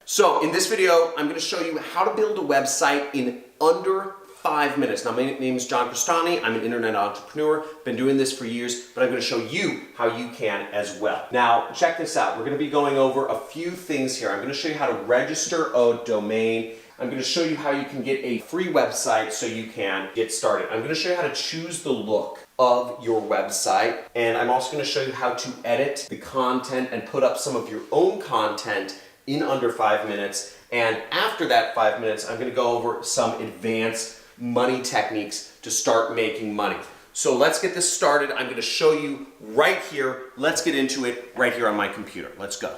So in this video, I'm going to show you how to build a website in under 5 minutes. Now, my name is John Cristani. I'm an internet entrepreneur. Been doing this for years, but I'm going to show you how you can as well. Now, check this out. We're going to be going over a few things here. I'm going to show you how to register a domain. I'm going to show you how you can get a free website so you can get started. I'm going to show you how to choose the look of your website, and I'm also going to show you how to edit the content and put up some of your own content in under 5 minutes. And after that 5 minutes, I'm going to go over some advanced money techniques to start making money. So let's get this started. I'm going to show you right here. Let's get into it right here on my computer. Let's go.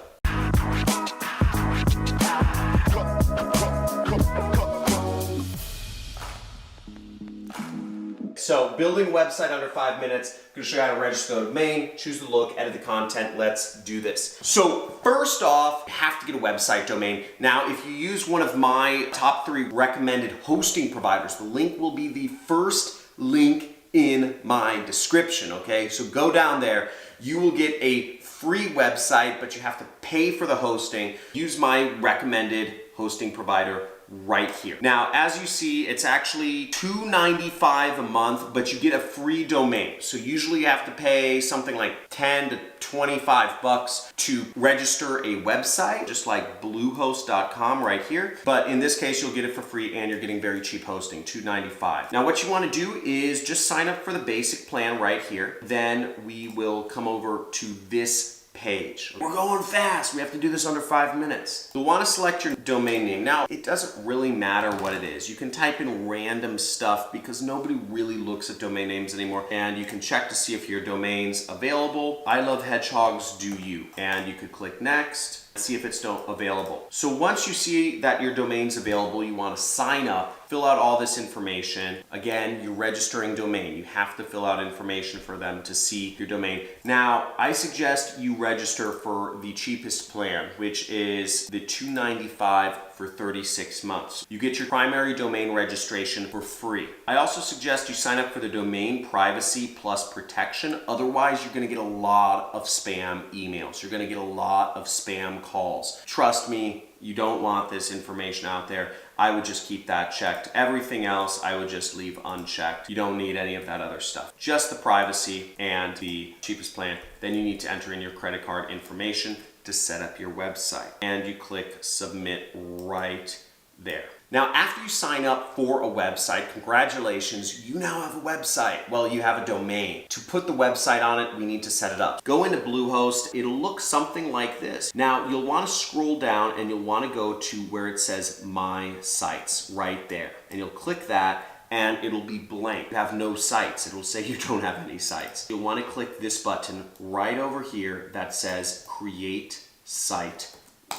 So building a website under 5 minutes, I'm going to show you how to register the domain, choose the look, edit the content. Let's do this. So first off, you have to get a website domain. Now, if you use one of my top 3 recommended hosting providers, the link will be the first link in my description, okay? So go down there. You will get a free website, but you have to pay for the hosting. Use my recommended hosting provider right here. Now, as you see, it's actually $2.95 a month, but you get a free domain. So usually you have to pay something like $10 to $25 to register a website, just like bluehost.com right here. But in this case, you'll get it for free and you're getting very cheap hosting, $2.95. Now, what you want to do is just sign up for the basic plan right here. Then we will come over to this page. We're going fast. We have to do this under 5 minutes. You'll want to select your domain name. Now, it doesn't really matter what it is. You can type in random stuff because nobody really looks at domain names anymore. And you can check to see if your domain's available. I love hedgehogs, do you? And you could click next. See if it's still available. So once you see that your domain's available, you want to sign up, fill out all this information. Again, you're registering domain. You have to fill out information for them to see your domain. Now, I suggest you register for the cheapest plan, which is the $2.95 for 36 months. You get your primary domain registration for free. I also suggest you sign up for the domain privacy plus protection. Otherwise, you're going to get a lot of spam emails. You're going to get a lot of spam calls. Trust me, you don't want this information out there. I would just keep that checked. Everything else, I would just leave unchecked. You don't need any of that other stuff. Just the privacy and the cheapest plan. Then you need to enter in your credit card information to set up your website. And you click submit right there. Now, after you sign up for a website, congratulations, you now have a website. Well, you have a domain. To put the website on it, we need to set it up. Go into Bluehost. It'll look something like this. Now, you'll want to scroll down and you'll want to go to where it says My Sites right there. And you'll click that and it'll be blank. You have no sites. It'll say you don't have any sites. You'll want to click this button right over here that says Create Site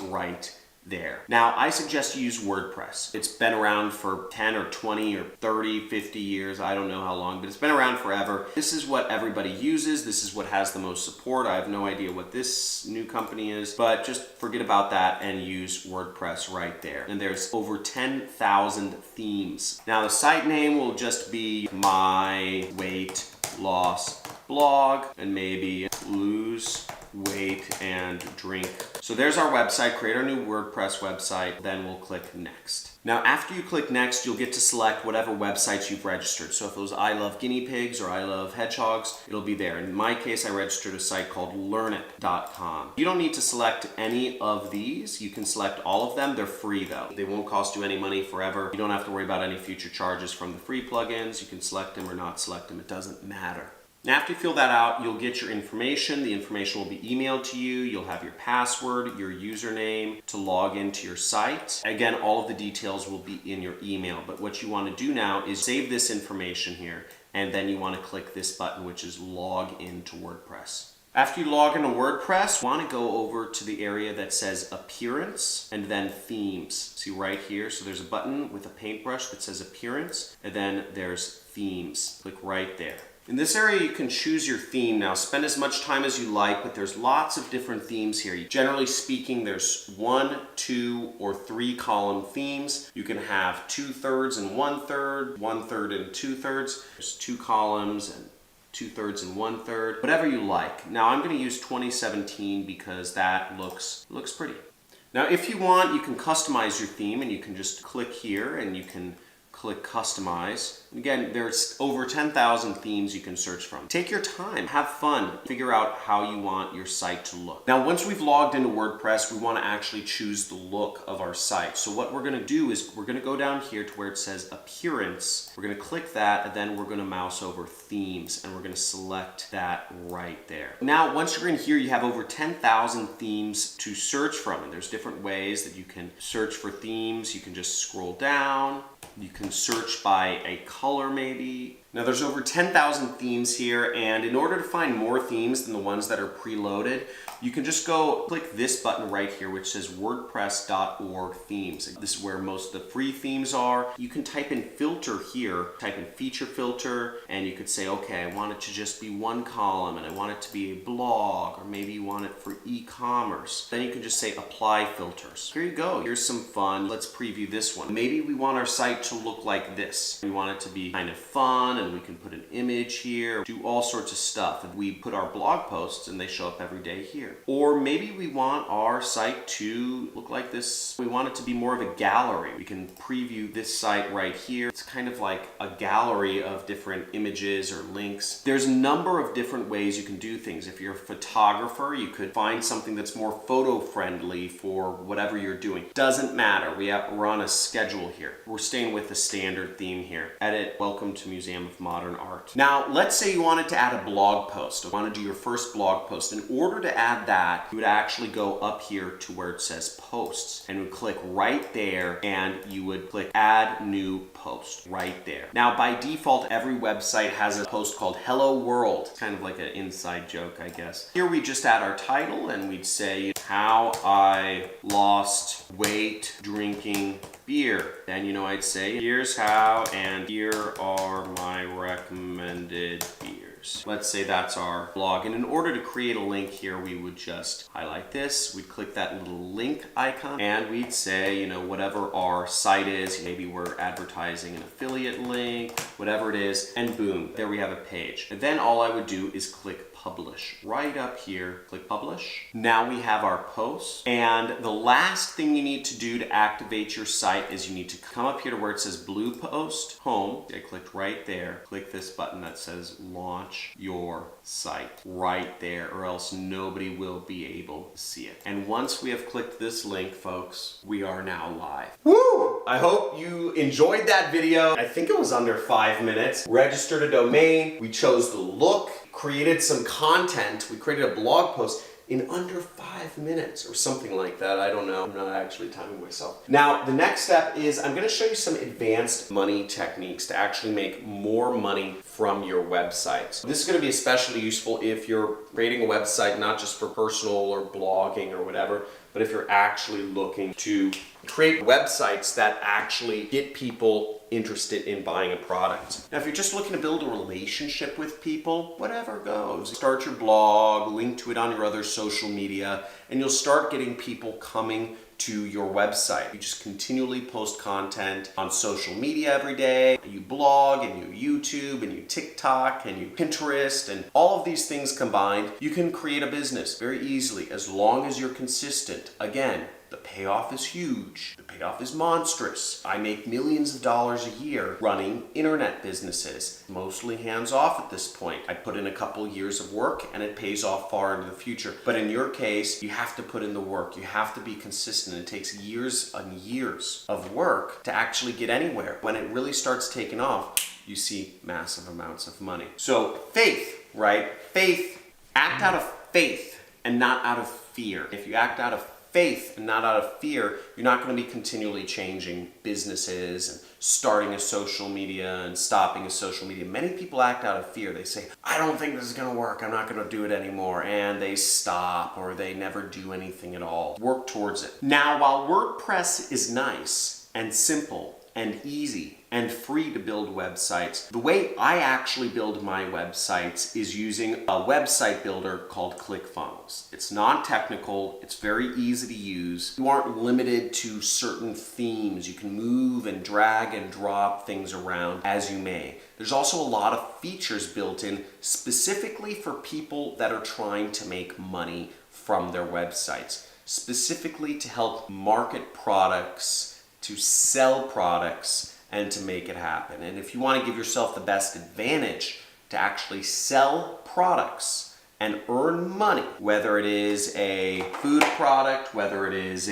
right there. Now, I suggest you use WordPress. It's been around for 10 or 20 or 30, 50 years. I don't know how long, but it's been around forever. This is what everybody uses. This is what has the most support. I have no idea what this new company is, but just forget about that and use WordPress right there. And there's over 10,000 themes. Now, the site name will just be My Weight Loss Blog and maybe Lose Weight and Drink. So there's our website. Create our new WordPress website. Then we'll click next. Now, after you click next, you'll get to select whatever websites you've registered. So if it was I Love Guinea Pigs or I Love Hedgehogs, it'll be there. In my case, I registered a site called learnit.com. You don't need to select any of these. You can select all of them. They're free though. They won't cost you any money forever. You don't have to worry about any future charges from the free plugins. You can select them or not select them. It doesn't matter. Now, after you fill that out, you'll get your information. The information will be emailed to you. You'll have your password, your username to log into your site. Again, all of the details will be in your email. But what you want to do now is save this information here, and then you want to click this button, which is Log into WordPress. After you log into WordPress, you want to go over to the area that says Appearance and then Themes. See right here? So there's a button with a paintbrush that says Appearance, and then there's Themes. Click right there. In this area, you can choose your theme. Now, spend as much time as you like, but there's lots of different themes here. Generally speaking, there's 1, 2, or 3 column themes. You can have 2/3 and 1/3, 1/3 and 2/3. There's 2 columns and 2/3 and 1/3, whatever you like. Now, I'm going to use 2017 because that looks pretty. Now, if you want, you can customize your theme, and you can just click here and you can click customize. Again, there's over 10,000 themes you can search from. Take your time, have fun, figure out how you want your site to look. Now, once we've logged into WordPress, we want to actually choose the look of our site. So what we're going to do is we're going to go down here to where it says appearance. We're going to click that, and then we're going to mouse over themes, and we're going to select that right there. Now, once you're in here, you have over 10,000 themes to search from, and there's different ways that you can search for themes. You can just scroll down. You can search by a color maybe. Now there's over 10,000 themes here, and in order to find more themes than the ones that are preloaded, you can just go click this button right here which says wordpress.org themes. This is where most of the free themes are. You can type in filter here, type in feature filter, and you could say, okay, I want it to just be one column, and I want it to be a blog, or maybe you want it for e-commerce. Then you can just say apply filters. Here you go, here's some fun. Let's preview this one. Maybe we want our site to look like this. We want it to be kind of fun, and we can put an image here, do all sorts of stuff. And we put our blog posts and they show up every day here. Or maybe we want our site to look like this. We want it to be more of a gallery. We can preview this site right here. It's kind of like a gallery of different images or links. There's a number of different ways you can do things. If you're a photographer, you could find something that's more photo friendly for whatever you're doing. Doesn't matter. We're on a schedule here. We're staying with the standard theme here. Edit, welcome to Museum of Modern Art. Now, let's say you wanted to add a blog post. You want to do your first blog post. In order to add that, you would actually go up here to where it says posts, and would click right there, and you would click add new post right there. Now, by default, every website has a post called Hello World. It's kind of like an inside joke, I guess. Here we just add our title, and we'd say how I lost weight drinking beer. Then, I'd say, here's how, and here are my recommended beers. Let's say that's our blog. And in order to create a link here, we would just highlight this. We'd click that little link icon, and we'd say, whatever our site is, maybe we're advertising an affiliate link, whatever it is, and boom, there we have a page. And then all I would do is click publish. Right up here, click publish. Now we have our post. And the last thing you need to do to activate your site is you need to come up here to where it says blue post, home. I clicked right there. Click this button that says launch your site right there, or else nobody will be able to see it. And once we have clicked this link, folks, we are now live. Woo! I hope you enjoyed that video. I think it was under 5 minutes. Registered a domain. We chose the look, created some content. We created a blog post in under 5 minutes or something like that. I don't know. I'm not actually timing myself. Now, the next step is I'm going to show you some advanced money techniques to actually make more money from your website. So this is going to be especially useful if you're creating a website not just for personal or blogging or whatever, but if you're actually looking to create websites that actually get people interested in buying a product. Now, if you're just looking to build a relationship with people, whatever goes. Start your blog, link to it on your other social media, and you'll start getting people coming to your website. You just continually post content on social media every day. You blog, and you YouTube, and you TikTok, and you Pinterest, and all of these things combined, you can create a business very easily as long as you're consistent. Again, the payoff is huge. The payoff is monstrous. I make millions of dollars a year running internet businesses, mostly hands-off at this point. I put in a couple years of work and it pays off far into the future. But in your case, you have to put in the work. You have to be consistent. It takes years and years of work to actually get anywhere. When it really starts taking off, you see massive amounts of money. So faith, right? Faith, act out of faith and not out of fear. If you act out of faith and not out of fear, you're not going to be continually changing businesses and starting a social media and stopping a social media. Many people act out of fear. They say, I don't think this is going to work. I'm not going to do it anymore. And they stop, or they never do anything at all. Work towards it. Now, while WordPress is nice and simple and easy and free to build websites, the way I actually build my websites is using a website builder called ClickFunnels. It's non-technical, it's very easy to use. You aren't limited to certain themes. You can move and drag and drop things around as you may. There's also a lot of features built in specifically for people that are trying to make money from their websites. specifically to help market products, to sell products, and to make it happen. And if you want to give yourself the best advantage to actually sell products and earn money, whether it is a food product, whether it is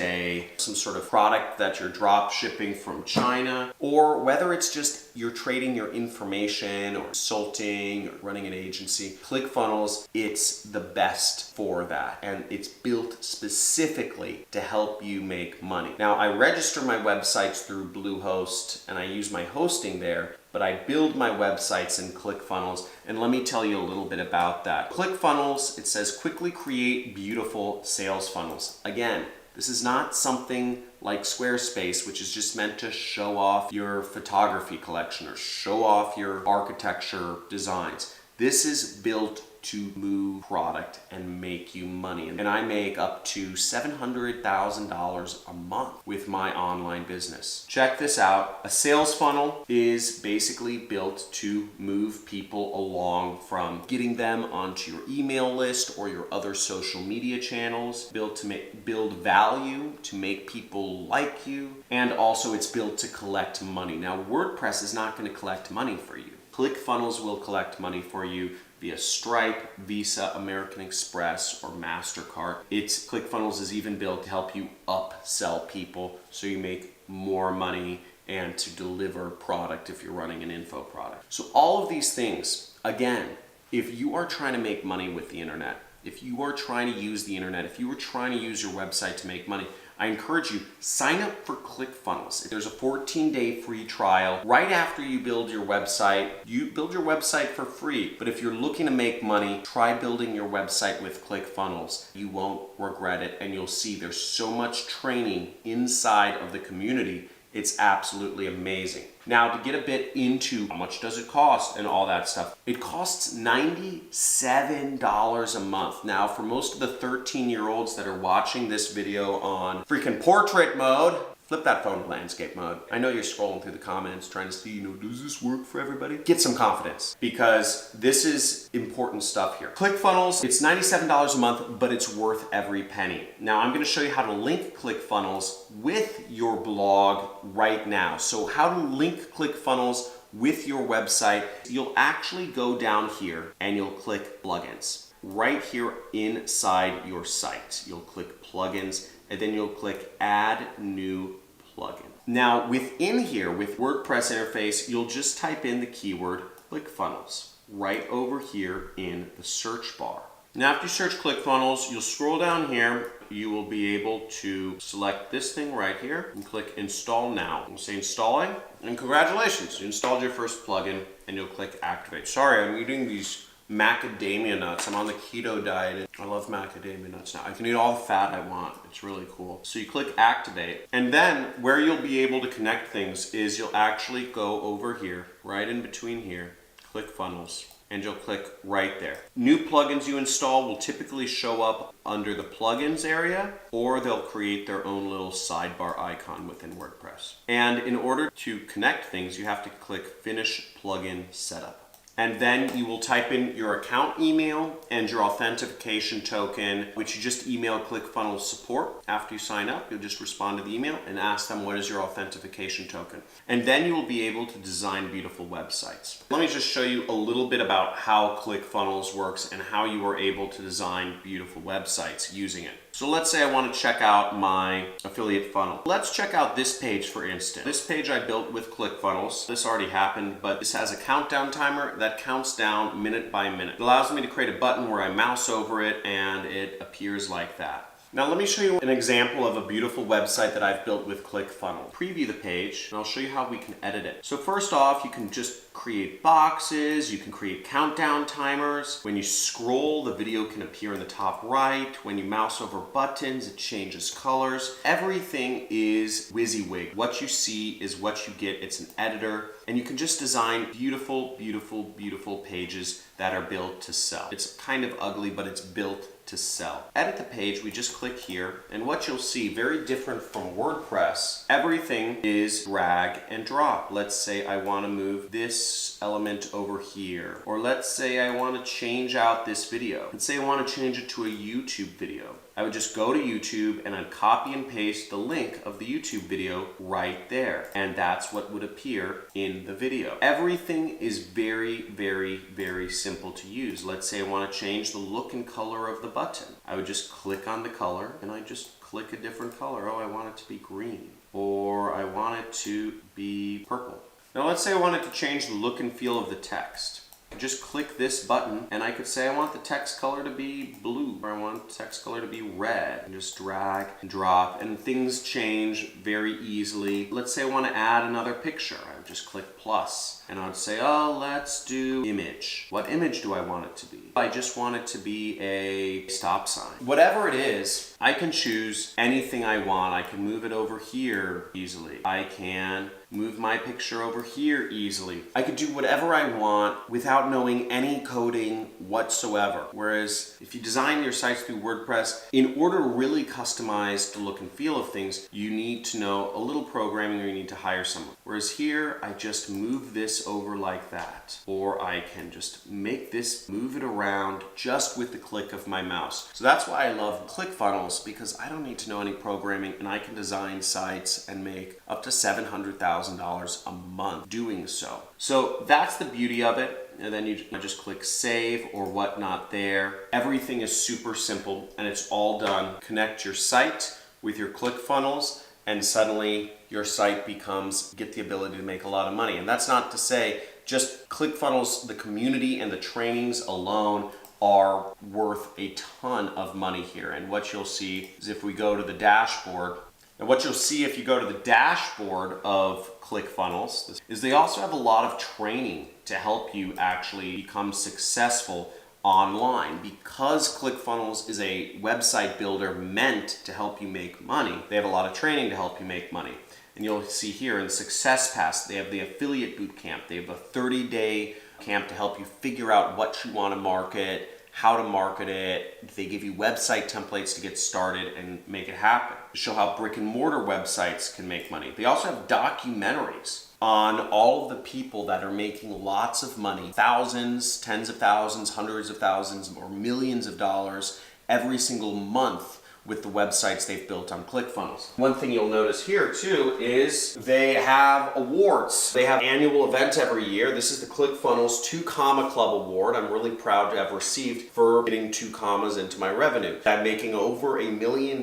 some sort of product that you're drop shipping from China, or whether it's just you're trading your information or consulting or running an agency, ClickFunnels, it's the best for that. And it's built specifically to help you make money. Now, I register my websites through Bluehost and I use my hosting there, but I build my websites in ClickFunnels, and let me tell you a little bit about that. ClickFunnels, it says quickly create beautiful sales funnels. Again, this is not something like Squarespace, which is just meant to show off your photography collection or show off your architecture designs. This is built to move product and make you money. And I make up to $700,000 a month with my online business. Check this out. A sales funnel is basically built to move people along from getting them onto your email list or your other social media channels, built to build value, to make people like you, and also it's built to collect money. Now, WordPress is not going to collect money for you. ClickFunnels will collect money for you via Stripe, Visa, American Express, or MasterCard. ClickFunnels is even built to help you upsell people so you make more money and to deliver product if you're running an info product. So all of these things, again, if you are trying to make money with the internet, if you are trying to use the internet, if you are trying to use your website to make money, I encourage you, sign up for ClickFunnels. There's a 14-day free trial. Right after you build your website, you build your website for free. But if you're looking to make money, try building your website with ClickFunnels. You won't regret it, and you'll see there's so much training inside of the community. It's absolutely amazing. Now, to get a bit into how much does it cost and all that stuff, it costs $97 a month. Now, for most of the 13-year-olds that are watching this video on freaking portrait mode, flip that phone to landscape mode. I know you're scrolling through the comments trying to see, does this work for everybody? Get some confidence, because this is important stuff here. ClickFunnels, it's $97 a month, but it's worth every penny. Now, I'm gonna show you how to link ClickFunnels with your blog right now. So how to link ClickFunnels with your website, you'll actually go down here and you'll click plugins. Right here inside your site, you'll click plugins, and then you'll click add new plugin. Now within here, with WordPress interface, you'll just type in the keyword ClickFunnels right over here in the search bar. Now after you search ClickFunnels, you'll scroll down here. You will be able to select this thing right here and click install now. You'll say installing, and congratulations, you installed your first plugin, and you'll click activate. Sorry, I'm eating these macadamia nuts. I'm on the keto diet. I love macadamia nuts now. I can eat all the fat I want. It's really cool. So you click activate, and then where you'll be able to connect things is you'll actually go over here, right in between here, ClickFunnels, and you'll click right there. New plugins you install will typically show up under the plugins area, or they'll create their own little sidebar icon within WordPress. And in order to connect things, you have to click finish plugin setup. And then you will type in your account email and your authentication token, which you just email ClickFunnels support. After you sign up, you'll just respond to the email and ask them what is your authentication token. And then you will be able to design beautiful websites. Let me just show you a little bit about how ClickFunnels works and how you are able to design beautiful websites using it. So let's say I want to check out my affiliate funnel. Let's check out this page, for instance. This page I built with ClickFunnels. This already happened, but this has a countdown timer that counts down minute by minute. It allows me to create a button where I mouse over it and it appears like that. Now let me show you an example of a beautiful website that I've built with ClickFunnels. Preview the page and I'll show you how we can edit it. So first off, you can just create boxes, you can create countdown timers. When you scroll, the video can appear in the top right. When you mouse over buttons, it changes colors. Everything is WYSIWYG. What you see is what you get. It's an editor, and you can just design beautiful, beautiful, beautiful pages that are built to sell. It's kind of ugly, but it's built to sell. Edit the page, we just click here, and what you'll see, very different from WordPress, everything is drag and drop. Let's say I want to move this element over here, or let's say I want to change out this video. Let's say I want to change it to a YouTube video. I would just go to YouTube and I'd copy and paste the link of the YouTube video right there. And that's what would appear in the video. Everything is very, very, very simple to use. Let's say I want to change the look and color of the button. I would just click on the color and I just click a different color. Oh, I want it to be green, or I want it to be purple. Now let's say I wanted to change the look and feel of the text. I just click this button and I could say I want the text color to be blue, or I want the text color to be red, and just drag and drop, and things change very easily. Let's say I want to add another picture. I would just click plus and I would say, oh, let's do image. What image do I want it to be? I just want it to be a stop sign. Whatever it is, I can choose anything I want. I can move it over here easily. I can move my picture over here easily. I could do whatever I want without knowing any coding whatsoever. Whereas if you design your sites through WordPress, in order to really customize the look and feel of things, you need to know a little programming, or you need to hire someone. Whereas here, I just move this over like that. Or I can just make this, move it around just with the click of my mouse. So that's why I love ClickFunnels, because I don't need to know any programming and I can design sites and make up to $700,000 a month doing so. So that's the beauty of it. And then you just click save or whatnot there. Everything is super simple and it's all done. Connect your site with your ClickFunnels and suddenly your site get the ability to make a lot of money. And that's not to say just ClickFunnels, the community and the trainings alone are worth a ton of money here. And what you'll see is if we go to the dashboard, and what you'll see if you go to the dashboard of ClickFunnels is they also have a lot of training to help you actually become successful online. Because ClickFunnels is a website builder meant to help you make money, they have a lot of training to help you make money. And you'll see here in Success Pass, they have the affiliate bootcamp. They have a 30-day camp to help you figure out what you want to market, how to market it. They give you website templates to get started and make it happen. Show how brick and mortar websites can make money. They also have documentaries on all of the people that are making lots of money, thousands, tens of thousands, hundreds of thousands, or millions of dollars every single month with the websites they've built on ClickFunnels. One thing you'll notice here too is they have awards. They have an annual event every year. This is the ClickFunnels 2 Comma Club Award. I'm really proud to have received for getting 2 commas into my revenue. I'm making over $1 million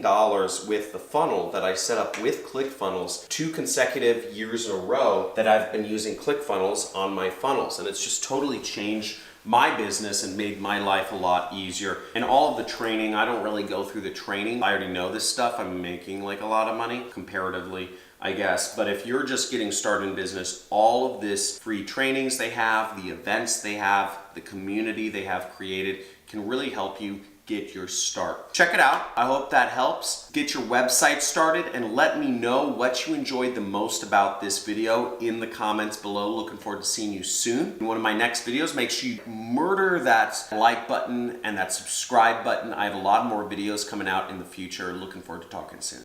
with the funnel that I set up with ClickFunnels 2 consecutive years in a row that I've been using ClickFunnels on my funnels. And it's just totally changed my business and made my life a lot easier. And all of the training, I don't really go through the training. I already know this stuff. I'm making like a lot of money comparatively, I guess. But if you're just getting started in business, all of this free trainings they have, the events they have, the community they have created can really help you get your start. Check it out. I hope that helps. Get your website started and let me know what you enjoyed the most about this video in the comments below. Looking forward to seeing you soon. In one of my next videos, make sure you murder that like button and that subscribe button. I have a lot more videos coming out in the future. Looking forward to talking soon.